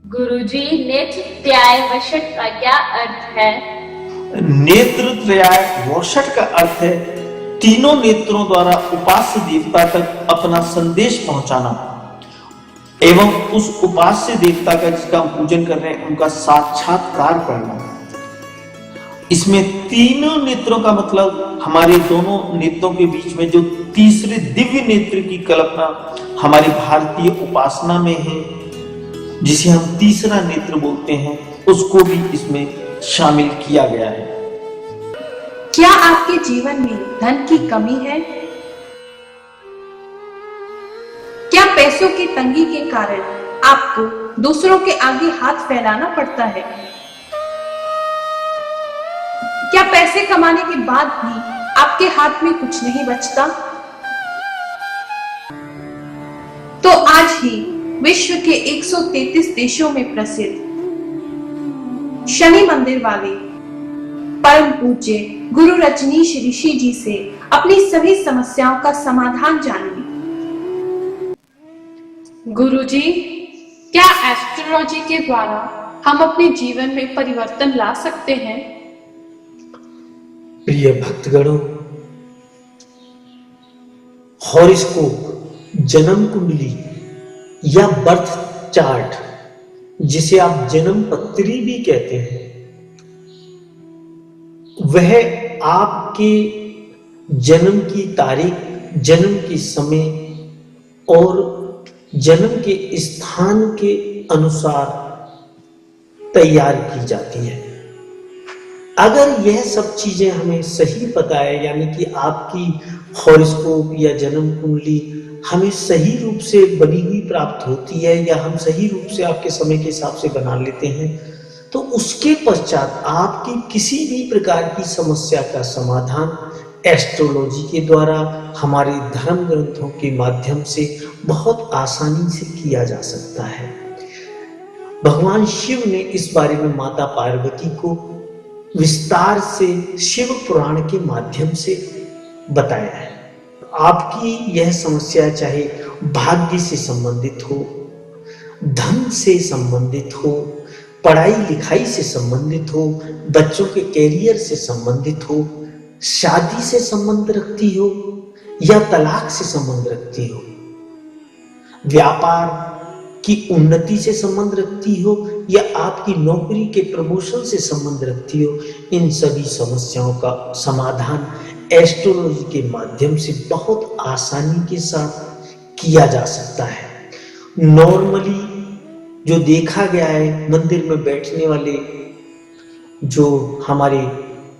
गुरुजी, नेत्रत्याय वशट का क्या अर्थ है? नेत्रत्रयाय वशट का अर्थ है तीनों नेत्रों द्वारा उपास्य देवता तक अपना संदेश पहुंचाना एवं उस उपास्य देवता का जिसका हम पूजन कर रहे हैं उनका साक्षात्कार करना। इसमें तीनों नेत्रों का मतलब हमारे दोनों नेत्रों के बीच में जो तीसरे दिव्य नेत्र की कल्पना हमारी भारतीय उपासना में है, जिसे हम तीसरा नेत्र बोलते हैं, उसको भी इसमें शामिल किया गया है। क्या आपके जीवन में धन की कमी है? क्या पैसों की तंगी के कारण आपको दूसरों के आगे हाथ फैलाना पड़ता है? क्या पैसे कमाने के बाद भी आपके हाथ में कुछ नहीं बचता? तो आज ही विश्व के 133 देशों में प्रसिद्ध शनि मंदिर वाले परम पूज्य गुरु रजनीश ऋषि जी से अपनी सभी समस्याओं का समाधान जानिए। गुरुजी, क्या एस्ट्रोलॉजी के द्वारा हम अपने जीवन में परिवर्तन ला सकते हैं? प्रिय भक्तगणों, हॉरोस्कोप, जन्म कुंडली या बर्थ चार्ट, जिसे आप जन्म पत्री भी कहते हैं, वह आपके जन्म की तारीख, जन्म के समय और जन्म के स्थान के अनुसार तैयार की जाती है। अगर यह सब चीजें हमें सही पता है, यानी कि आपकी हॉरोस्कोप या जन्म कुंडली हमें सही रूप से बनी हुई प्राप्त होती है या हम सही रूप से आपके समय के हिसाब से बना लेते हैं, तो उसके पश्चात आपकी किसी भी प्रकार की समस्या का समाधान एस्ट्रोलॉजी के द्वारा हमारे धर्म ग्रंथों के माध्यम से बहुत आसानी से किया जा सकता है। भगवान शिव ने इस बारे में माता पार्वती को विस्तार से शिव पुराण के माध्यम से बताया है। आपकी यह समस्या चाहे भाग्य से संबंधित हो, धन से संबंधित हो, पढ़ाई लिखाई से संबंधित हो, बच्चों के कैरियर से संबंधित हो, शादी से संबंध रखती हो या तलाक से संबंध रखती हो, व्यापार की उन्नति से संबंध रखती हो या आपकी नौकरी के प्रमोशन से संबंध रखती हो, इन सभी समस्याओं का समाधान एस्ट्रोलॉजी के माध्यम से बहुत आसानी के साथ किया जा सकता है। नॉर्मली जो देखा गया है, मंदिर में बैठने वाले जो हमारे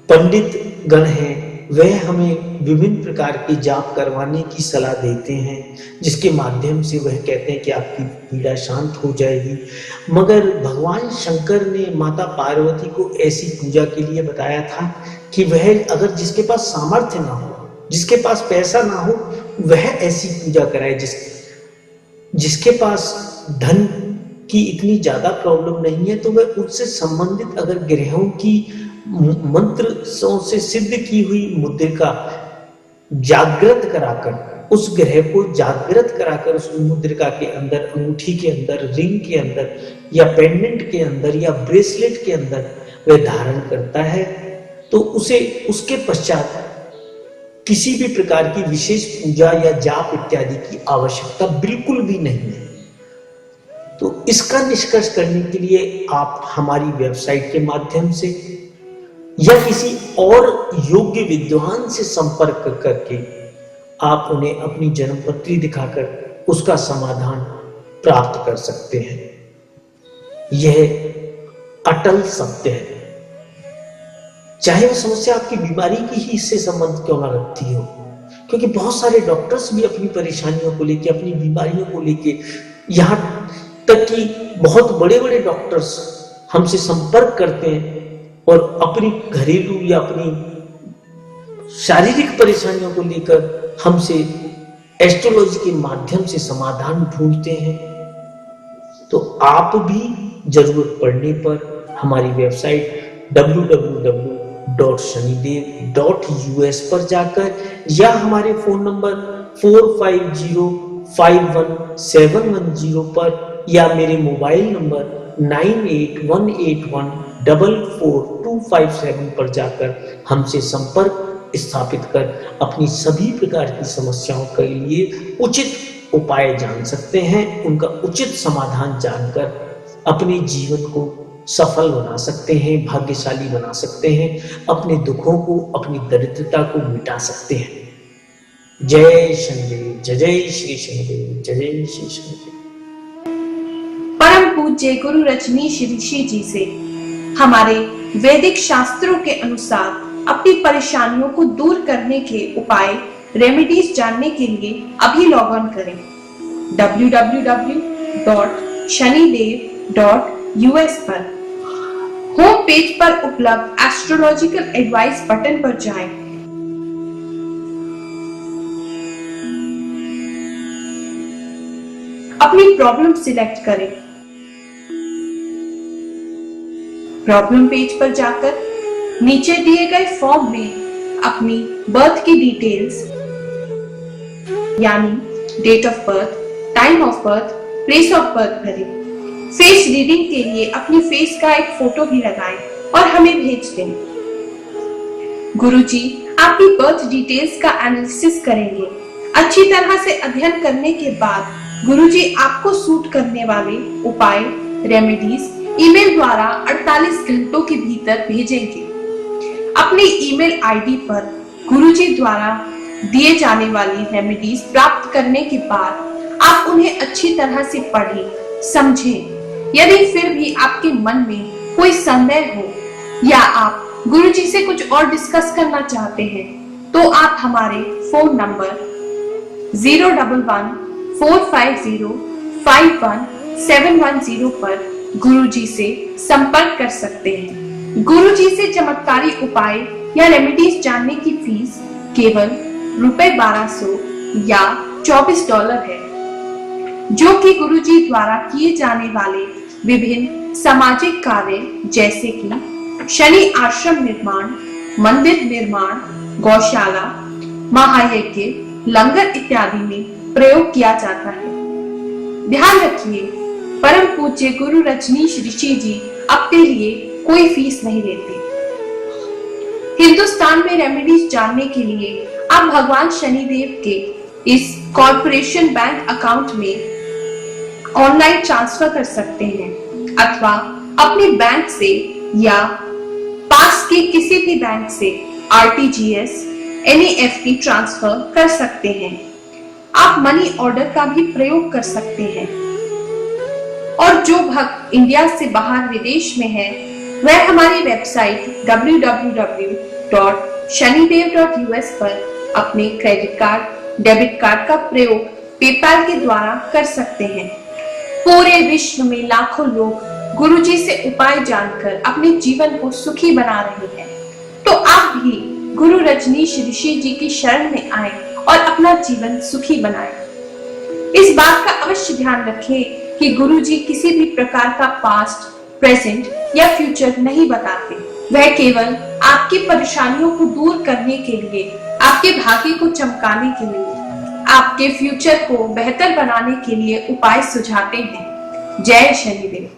पंडित गण हैं, वह हमें विभिन्न प्रकार के जाप करवाने की सलाह देते हैं, जिसके माध्यम से वह कहते हैं कि आपकी पीड़ा शांत हो जाएगी। मगर भगवान शंकर ने माता पार्वती को ऐसी पूजा के लिए बताया था कि वह अगर जिसके पास सामर्थ्य ना हो, जिसके पास पैसा ना हो, वह ऐसी पूजा कराए। जिसके पास धन की इतनी ज्यादा प्रॉब्लम नहीं है, तो वह उससे संबंधित अगर ग्रहों की मंत्र से सिद्ध की हुई मुद्रिका जागृत कराकर, उस ग्रह को जागृत कराकर उस मुद्रिका के अंदर, अंगूठी के अंदर, रिंग के अंदर या पेंडेंट के अंदर या ब्रेसलेट के अंदर वह धारण करता है, तो उसे उसके पश्चात किसी भी प्रकार की विशेष पूजा या जाप इत्यादि की आवश्यकता बिल्कुल भी नहीं है। तो इसका निष्कर्ष करने के लिए आप हमारी वेबसाइट के माध्यम से या किसी और योग्य विद्वान से संपर्क करके आप उन्हें अपनी जन्मपत्री दिखाकर उसका समाधान प्राप्त कर सकते हैं। यह अटल सत्य है। चाहे वो समस्या आपकी बीमारी की ही इससे संबंध क्यों ना रखती हो, क्योंकि बहुत सारे डॉक्टर्स भी अपनी परेशानियों को लेके, अपनी बीमारियों को लेके, यहाँ तक कि बहुत बड़े बड़े डॉक्टर्स हमसे संपर्क करते हैं और अपनी घरेलू या अपनी शारीरिक परेशानियों को लेकर हमसे एस्ट्रोलॉजी के माध्यम से समाधान ढूंढते हैं। तो आप भी जरूरत पड़ने पर हमारी वेबसाइट www.shanidev.us पर जाकर या हमारे फोन नंबर 45051710 पर या मेरे मोबाइल नंबर 9818144257 पर जाकर हमसे संपर्क स्थापित कर अपनी सभी प्रकार की समस्याओं के लिए उचित उपाय जान सकते हैं, उनका उचित समाधान जानकर अपने जीवन को सफल बना सकते हैं, भाग्यशाली बना सकते हैं, अपने दुखों को, अपनी दरिद्रता को मिटा सकते हैं। जय शनिदेव, जय जय श्री शनिदेव, जय जय श्री शनिदेव। परम पूज्य गुरु रजनीश ऋषि जी से हमारे वैदिक शास्त्रों के अनुसार अपनी परेशानियों को दूर करने के उपाय, रेमेडीज जानने के लिए अभी लॉग ऑन करें www.shanidev.us पर। होम पेज पर उपलब्ध एस्ट्रोलॉजिकल एडवाइस बटन पर जाएं। अपनी प्रॉब्लम सिलेक्ट करें। प्रॉब्लम पेज पर जाकर नीचे दिए गए फॉर्म में अपनी बर्थ की डिटेल्स यानी date of birth, time of birth, place of birth भरें। फेस रीडिंग के लिए अपनी फेस का एक फोटो भी लगाएं और हमें भेज दें। गुरुजी आपकी बर्थ डिटेल्स का एनालिसिस करेंगे। अच्छी तरह से अध्ययन करने के बाद गुरुजी आपको सूट करने वाले उपाय, रेमेडीज ईमेल द्वारा 48 घंटों के भीतर भेजेंगे। अपनी ईमेल आईडी पर गुरुजी द्वारा दिए जाने वाली रेमेडीज प्राप्त करने के बाद आप उन्हें अच्छी तरह से पढ़ें, समझें। यदि फिर भी आपके मन में कोई संदेह हो या आप गुरुजी से कुछ और डिस्कस करना चाहते हैं तो आप हमारे फोन नंबर 011-450-51710 पर गुरुजी से संपर्क कर सकते हैं। गुरुजी से चमत्कारी उपाय या रेमेडीज जानने की फीस केवल ₹1200 या $24 है, जो कि गुरुजी द्वारा किए जाने वाले विभिन्न सामाजिक कार्य जैसे कि शनि आश्रम निर्माण, मंदिर निर्माण, गौशाला, महायज्ञ, लंगर इत्यादि में प्रयोग किया जाता है। ध्यान रखिए, परम पूज्य गुरु रजनीश ऋषि जी अपने लिए कोई फीस नहीं लेते। हिंदुस्तान में रेमेडीज जानने के लिए आप भगवान शनिदेव के इस कॉर्पोरेशन बैंक अकाउंट में ऑनलाइन ट्रांसफर कर सकते हैं अथवा अपने बैंक से या पास के किसी भी बैंक से RTGS, NEFT ट्रांसफर कर सकते हैं। आप मनी ऑर्डर का भी प्रयोग कर सकते हैं। और जो भक्त इंडिया से बाहर विदेश में है वह हमारी वेबसाइट www.shanidev.us पर अपने क्रेडिट कार्ड, डेबिट कार्ड का प्रयोग पेपैल के द्वारा कर सकते हैं। पूरे विश्व में लाखों लोग गुरुजी से उपाय जानकर अपने जीवन को सुखी बना रहे हैं, तो आप भी गुरु रजनीश ऋषि जी की शरण में आए और अपना जीवन सुखी बनाएं। इस बात का अवश्य ध्यान रखें कि गुरुजी किसी भी प्रकार का पास्ट, प्रेजेंट या फ्यूचर नहीं बताते। वह केवल आपकी परेशानियों को दूर करने के लिए, आपके भाग्य को चमकाने के लिए, आपके फ्यूचर को बेहतर बनाने के लिए उपाय सुझाते हैं। जय शनिदेव।